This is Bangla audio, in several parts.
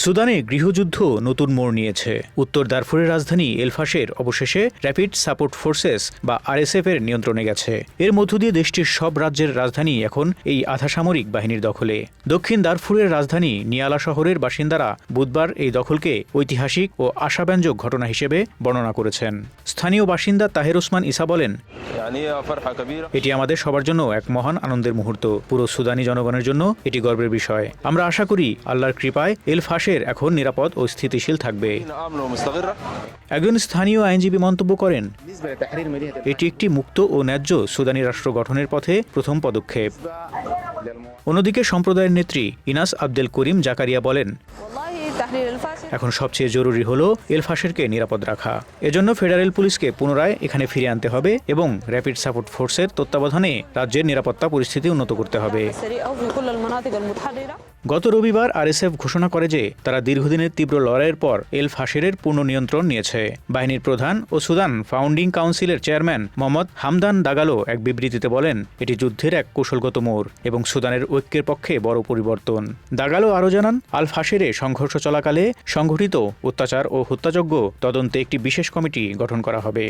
সুদানে গৃহযুদ্ধ নতুন মোড় নিয়েছে। উত্তর দারফুরের রাজধানী এলফাশের অবশেষে র্যাপিড সাপোর্ট ফোর্সেস বা আরএসএফ এর নিয়ন্ত্রণে গেছে। এর মধ্য দিয়ে দেশটির সব রাজ্যের রাজধানী এখন এই আধাসামরিক বাহিনীর দখলে। দক্ষিণ দারফুরের রাজধানী নিয়ালা শহরের বাসিন্দারা বুধবার এই দখলকে ঐতিহাসিক ও আশাব্যঞ্জক ঘটনা হিসেবে বর্ণনা করেছেন। স্থানীয় বাসিন্দা তাহের ওসমান ইসা বলেন, এটি আমাদের সবার জন্য এক মহান আনন্দের মুহূর্ত। পুরো সুদানি জনগণের জন্য এটি গর্বের বিষয়। আমরা আশা করি আল্লাহর কৃপায় এলফাশের এখন নিরাপদ ও স্থিতিশীল থাকবে। একজন স্থানীয় আইনজীবী মন্তব্য করেন, এটি একটি মুক্ত ও ন্যায্য সুদানি রাষ্ট্র গঠনের পথে প্রথম পদক্ষেপ। অন্যদিকে সম্প্রদায়ের নেত্রী ইনাস আব্দেল করিম জাকারিয়া বলেন, এখন সবচেয়ে জরুরি হল এলফাশেরকে নিরাপদ রাখা। এজন্য ফেডারেল পুলিশকে পুনরায় এখানে ফিরে আনতে হবে এবং র্যাপিড সাপোর্ট ফোর্সের তত্ত্বাবধানে রাজ্যের নিরাপত্তা পরিস্থিতি উন্নত করতে হবে। গত রবিবার আরএসএফ ঘোষণা করে যে তারা দীর্ঘদিনের তীব্র লড়াইয়ের পর এলফাশেরের পূর্ণ নিয়ন্ত্রণ নিয়েছে। বাহিনীর প্রধান ও সুদান ফাউন্ডিং কাউন্সিলের চেয়ারম্যান মোহাম্মদ হামদান দাগালো এক বিবৃতিতে বলেন, এটি যুদ্ধের এক কৌশলগত মোড় এবং সুদানের ঐক্যের পক্ষে বড় পরিবর্তন। দাগালো আরও জানান, আল ফাশেরে সংঘর্ষ চলাকালে সংঘটিত অত্যাচার ও হত্যাযজ্ঞ তদন্তে একটি বিশেষ কমিটি গঠন করা হবে।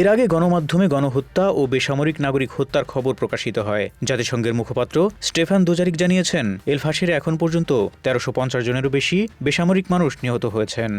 এর আগে গণমাধ্যমে গণহত্যা ও বেসামরিক নাগরিক হত্যার খবর প্রকাশিত হয়। জাতিসংঘের মুখপাত্র স্টেফান দুজারিক জানিয়েছেন, এলফাশেরে এখন পর্যন্ত ১৩৫০ জনেরও বেশি বেসামরিক মানুষ নিহত হয়েছেন।